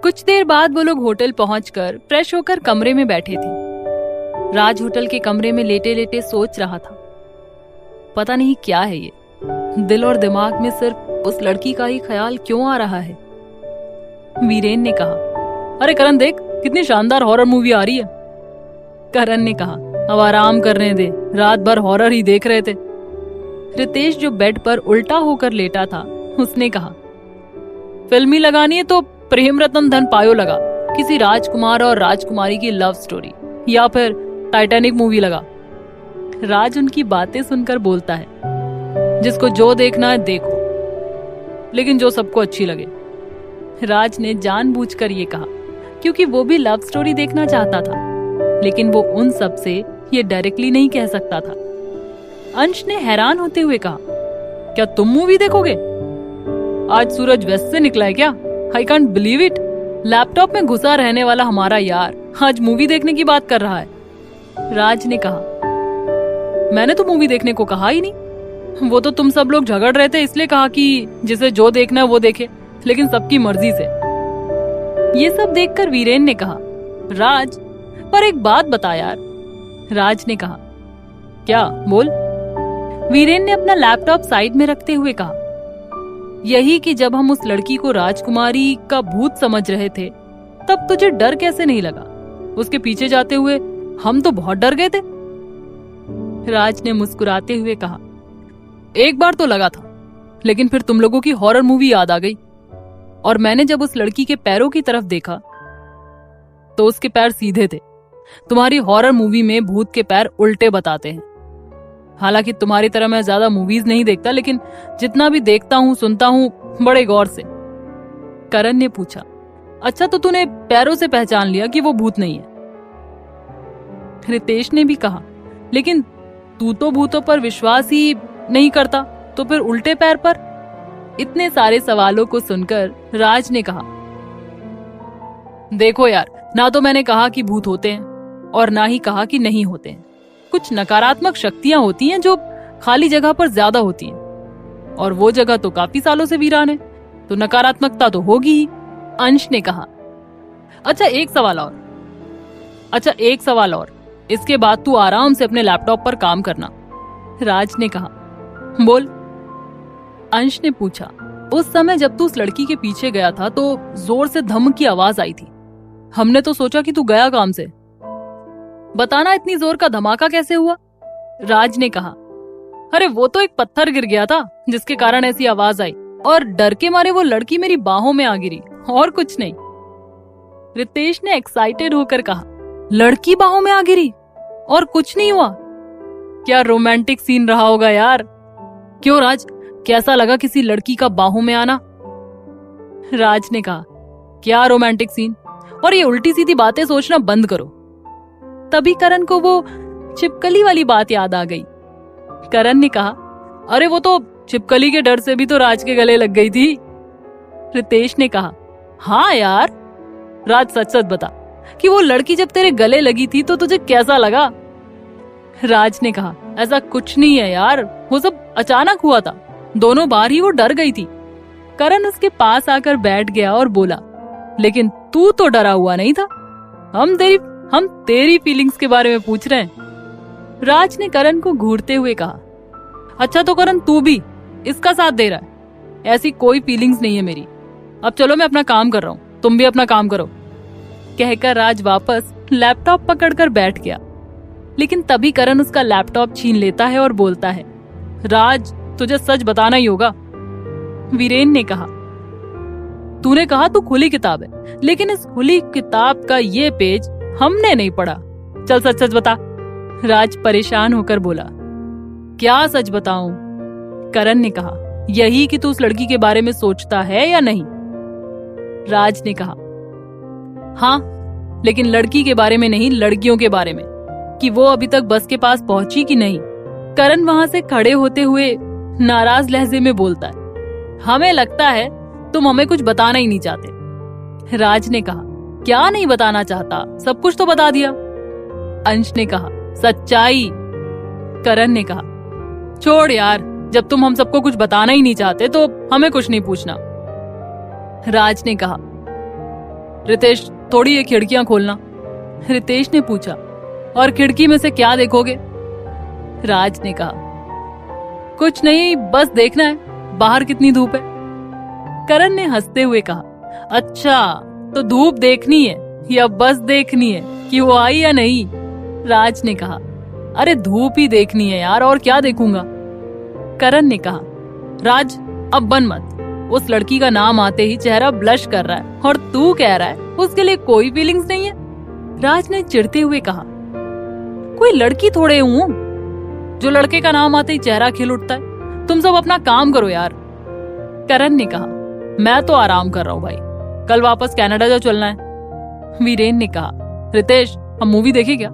कुछ देर बाद वो लोग होटल पहुंचकर फ्रेश होकर कमरे में बैठे थे। राज होटल के कमरे में लेटे लेटे सोच रहा था, पता नहीं क्या है ये, दिल और दिमाग में सिर्फ उस लड़की का ही ख्याल क्यों आ रहा है। वीरेन ने कहा, अरे करण देख, कितनी शानदार हॉरर मूवी आ रही है। करण ने कहा, अब आराम करने दे, रात भर हॉरर ही देख रहे थे। रितेश जो बेड पर उल्टा होकर लेटा था, उसने कहा, फिल्मी लगानी है तो प्रेम रतन धन पायो लगा, किसी राजकुमार और राजकुमारी की लव स्टोरी, या फिर टाइटैनिक मूवी लगा। राज उनकी बातें सुनकर बोलता है, जिसको जो देखना है देखो, लेकिन जो सबको अच्छी लगे। राज ने जानबूझकर ये कहा क्योंकि वो भी लव स्टोरी देखना चाहता था, लेकिन वो उन सब से ये डायरेक्टली नहीं कह सकता था। अंश ने हैरान होते हुए कहा, क्या तुम मूवी देखोगे? आज सूरज वेस्ट से निकला है क्या? I can't believe it. Laptop में घुसा रहने वाला हमारा यार आज मूवी देखने की बात कर रहा है। राज ने कहा, मैंने तो मूवी देखने को कहा ही नहीं, वो तो तुम सब लोग झगड़ रहे थे इसलिए कहा कि जिसे जो देखना है वो देखे, लेकिन सबकी मर्जी से। ये सब देखकर वीरेन ने कहा, राज पर एक बात बता यार। राज ने कहा, क्या? बोल। वीरेन ने अपना लैपटॉप साइड में रखते हुए कहा, यही कि जब हम उस लड़की को राजकुमारी का भूत समझ रहे थे तब तुझे डर कैसे नहीं लगा? उसके पीछे जाते हुए हम तो बहुत डर गए थे। राज ने मुस्कुराते हुए कहा, एक बार तो लगा था, लेकिन फिर तुम लोगों की हॉरर मूवी याद आ गई, और मैंने जब उस लड़की के पैरों की तरफ देखा तो उसके पैर सीधे थे। तुम्हारी हॉरर मूवी में भूत के पैर उल्टे बताते हैं। हालांकि तुम्हारी तरह मैं ज्यादा मूवीज नहीं देखता, लेकिन जितना भी देखता हूँ सुनता हूँ बड़े गौर से। करण ने पूछा, अच्छा तो तूने पैरों से पहचान लिया कि वो भूत नहीं है? रितेश ने भी कहा, लेकिन तू तो भूतों पर विश्वास ही नहीं करता, तो फिर उल्टे पैर पर? इतने सारे सवालों को सुनकर राज ने कहा, देखो यार, ना तो मैंने कहा कि भूत होते हैं और ना ही कहा कि नहीं होते हैं। कुछ नकारात्मक शक्तियां होती हैं जो खाली जगह पर ज्यादा होती हैं, और वो जगह तो काफी सालों से वीरान है, तो नकारात्मकता तो होगी ही। अंश ने कहा, अच्छा एक सवाल और, इसके बाद तू आराम से अपने लैपटॉप पर काम करना। राज ने कहा, बोल। अंश ने पूछा, उस समय जब तू उस लड़की के पीछे गया था तो जोर से धम की आवाज आई थी। हमने तो सोचा कि तू गया काम से। बताना, इतनी जोर का धमाका कैसे हुआ? राज ने कहा, अरे वो तो एक पत्थर गिर गया था जिसके कारण ऐसी आवाज आई, और डर के मारे वो लड़की मेरी बाहों में आ गिरी, और कुछ नहीं। रितेश ने एक्साइटेड होकर कहा, लड़की बाहों में आ गिरी और कुछ नहीं हुआ? क्या रोमांटिक सीन रहा होगा यार। क्यों राज, कैसा लगा किसी लड़की का बाहों में आना? राज ने कहा, क्या रोमांटिक सीन, और ये उल्टी सीधी बातें सोचना बंद करो। तभी करण को वो छिपकली वाली बात याद आ गई। करण ने कहा, अरे वो तो छिपकली के डर से भी तो राज के गले लग गई थी। रितेश ने कहा, हाँ यार। राज सच सच बता कि वो लड़की जब तेरे गले लगी थी तो तुझे कैसा लगा? राज ने कहा, ऐसा कुछ नहीं है यार, वो सब अचानक हुआ था, दोनों बार ही वो डर गई थी। करण उसके पास आकर बैठ गया और बोला, लेकिन तू तो डरा हुआ नहीं था, हम तेरी फीलिंग्स के बारे में पूछ रहे हैं। राज ने करण को घूरते हुए कहा, अच्छा तो करण तू भी इसका साथ दे रहा है? ऐसी कोई फीलिंग्स नहीं है मेरी। अब चलो, मैं अपना काम कर रहा हूँ, तुम भी अपना काम करो। कहकर राज वापस लैपटॉप पकड़कर बैठ गया, लेकिन तभी करण उसका लैपटॉप छीन लेता है और बोलता है, राज तुझे सच बताना ही होगा। वीरेन ने कहा, तूने कहा तू खुली किताब है, लेकिन इस खुली किताब का ये पेज हमने नहीं पढ़ा। चल सच सच बता। राज परेशान होकर बोला, क्या सच बताऊं? करण ने कहा, यही कि तू उस लड़की के बारे में सोचता है या नहीं? राज ने कहा, हाँ, लेकिन लड़की के बारे में नहीं, लड़कियों के बारे में, कि वो अभी तक बस के पास पहुंची कि नहीं। करण वहां से खड़े होते हुए नाराज लहजे में बोलता है, हमें लगता है तुम हमें कुछ बताना ही नहीं चाहते। राज ने कहा, क्या नहीं बताना चाहता, सब कुछ तो बता दिया। अंश ने कहा, सच्चाई। करण ने कहा, छोड़ यार, जब तुम हम सबको कुछ बताना ही नहीं चाहते तो हमें कुछ नहीं पूछना। राज ने कहा, रितेश थोड़ी ये खिड़कियां खोलना। रितेश ने पूछा, और खिड़की में से क्या देखोगे? राज ने कहा, कुछ नहीं, बस देखना है बाहर कितनी धूप है। करण ने हंसते हुए कहा, अच्छा तो धूप देखनी है या बस देखनी है कि वो आई या नहीं? राज ने कहा, अरे धूप ही देखनी है यार, और क्या देखूंगा? करण ने कहा, राज अब बन मत। उस लड़की का नाम आते ही चेहरा ब्लश कर रहा है और तू कह रहा है उसके लिए कोई फीलिंग्स नहीं है। राज ने चिढ़ते हुए कहा, कोई लड़की थोड़े हूं जो लड़के का नाम आते ही चेहरा खिल उठता है। तुम सब अपना काम करो यार। करण ने कहा, मैं तो आराम कर रहा हूँ भाई, कल वापस कनाडा जा चलना है। वीरेन ने कहा, रितेश हम मूवी देखें क्या?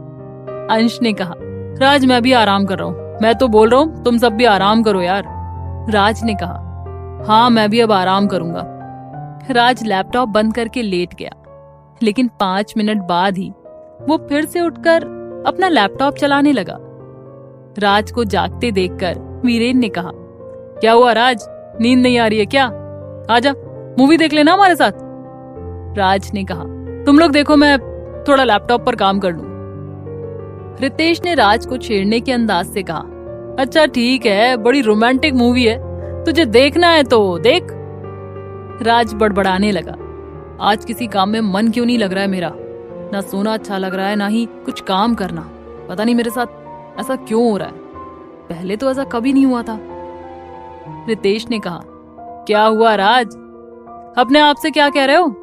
अंश ने कहा, राज मैं भी आराम कर रहा हूँ, मैं तो बोल रहा हूँ तुम सब भी आराम करो यार। राज ने कहा, हाँ मैं भी अब आराम करूंगा। राज लैपटॉप बंद करके लेट गया, लेकिन 5 मिनट बाद ही वो फिर से उठकर अपना लैपटॉप चलाने लगा। राज को जागते देखकर वीरेन ने कहा, क्या हुआ राज, नींद नहीं आ रही है क्या? आजा मूवी देख लेना हमारे साथ। राज ने कहा, तुम लोग देखो, मैं थोड़ा लैपटॉप पर काम कर लूं। रितेश ने राज को छेड़ने के अंदाज से कहा, अच्छा ठीक है, बड़ी रोमांटिक मूवी है, तुझे देखना है तो देख। राज बड़बड़ाने लगा, आज किसी काम में मन क्यों नहीं लग रहा है मेरा, ना सोना अच्छा लग रहा है ना ही कुछ काम करना। पता नहीं मेरे साथ ऐसा क्यों हो रहा है, पहले तो ऐसा कभी नहीं हुआ था। रितेश ने कहा, क्या हुआ राज, अपने आप से क्या कह रहे हो?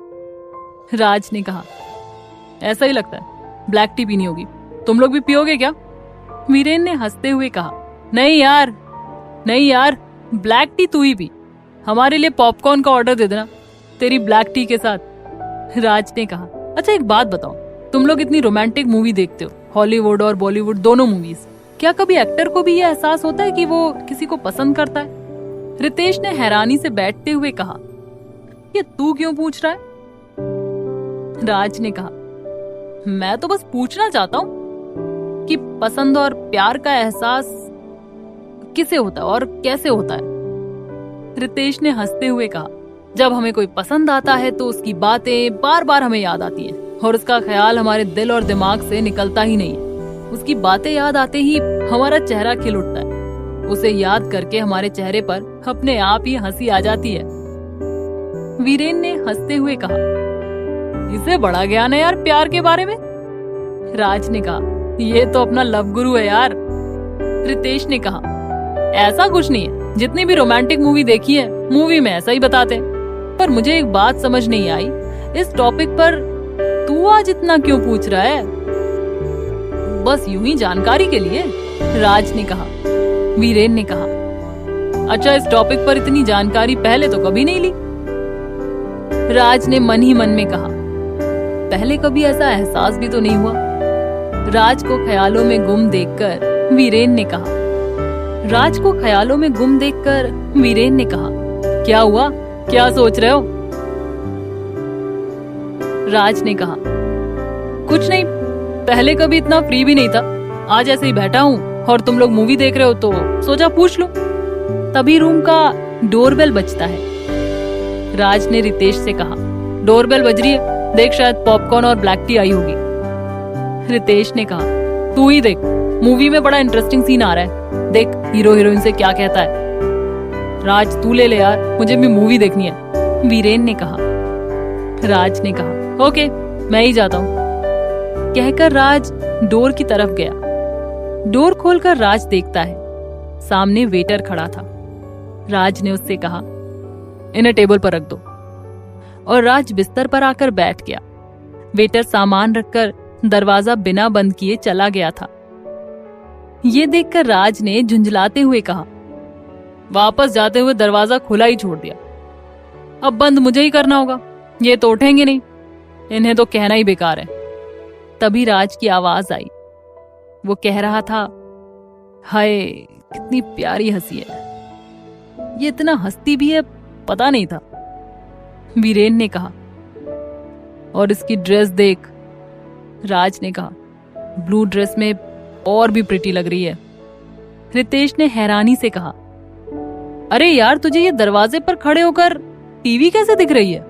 राज ने कहा, ऐसा ही लगता है, ब्लैक टी पीनी होगी, तुम लोग भी पियोगे क्या? वीरेन ने हंसते हुए कहा, नहीं यार ब्लैक टी तू ही पी, हमारे लिए पॉपकॉर्न का ऑर्डर दे देना तेरी ब्लैक टी के साथ। राज ने कहा, अच्छा एक बात बताओ, तुम लोग इतनी रोमांटिक मूवी देखते हो, हॉलीवुड और बॉलीवुड दोनों मूवीज, क्या कभी एक्टर को भी ये एहसास होता है कि वो किसी को पसंद करता है? रितेश ने हैरानी से बैठते हुए कहा, ये तू क्यों पूछ रहा है? राज ने कहा, मैं तो बस पूछना चाहता हूँ कि पसंद और प्यार का एहसास किसे होता है और कैसे होता है? रितेश ने हंसते हुए कहा, जब हमें कोई पसंद आता है तो उसकी बातें बार बार हमें याद आती हैं और उसका ख्याल हमारे दिल और दिमाग से निकलता ही नहीं है। उसकी बातें याद आते ही हमारा चेहरा खिल उठता है, उसे याद करके हमारे चेहरे पर अपने आप ही हंसी आ जाती है। वीरेन ने हंसते हुए कहा, इसे बड़ा ज्ञान है यार प्यार के बारे में। राज ने कहा, ये तो अपना लव गुरु है यार। रितेश ने कहा, ऐसा कुछ नहीं है, जितनी भी रोमांटिक मूवी देखी है मूवी में ऐसा ही बताते हैं, पर मुझे एक बात समझ नहीं आई, इस टॉपिक पर तू आज इतना क्यों पूछ रहा है? बस यूं ही जानकारी के लिए, राज ने कहा। वीरेन ने कहा, अच्छा इस टॉपिक पर इतनी जानकारी पहले तो कभी नहीं ली। राज ने मन ही मन में कहा, पहले कभी ऐसा एहसास भी तो नहीं हुआ। राज को ख्यालों में गुम देखकर वीरेन ने कहा, राज को ख्यालों में गुम देखकर वीरेन ने कहा, क्या हुआ, क्या सोच रहे हो? राज ने कहा, कुछ नहीं, पहले कभी इतना फ्री भी नहीं था, आज ऐसे ही बैठा हूँ और तुम लोग मूवी देख रहे हो तो सोचा पूछ लूं। तभी रूम का डोरबेल बजता है। राज ने रितेश से कहा, डोरबेल बज रही है, देख शायद पॉपकॉर्न और ब्लैक टी आई होगी। रितेश ने कहा, तू ही देख, मूवी में बड़ा इंटरेस्टिंग सीन आ रहा है, देख हीरो हीरोइन से क्या कहता है। राज तू ले यार, मुझे भी मूवी देखनी है। वीरेन ने कहा। राज ने कहा, ओके मैं ही जाता हूँ। कहकर राज डोर की तरफ गया। डोर खोलकर राज देखता है, सामने वेटर खड़ा था। राज ने उससे कहा, इन्हें टेबल पर रख दो, और राज बिस्तर पर आकर बैठ गया। वेटर सामान रखकर दरवाजा बिना बंद किए चला गया था। ये देखकर राज ने झुंझलाते हुए कहा, वापस जाते हुए दरवाजा खुला ही छोड़ दिया, अब बंद मुझे ही करना होगा, ये तो उठेंगे नहीं, इन्हें तो कहना ही बेकार है। तभी राज की आवाज आई, वो कह रहा था, हाय कितनी प्यारी हंसी है, ये इतना हंसती भी है पता नहीं था। वीरेन ने कहा, और इसकी ड्रेस देख। राज ने कहा, ब्लू ड्रेस में और भी प्रिटी लग रही है। रितेश ने हैरानी से कहा, अरे यार तुझे ये दरवाजे पर खड़े होकर टीवी कैसे दिख रही है?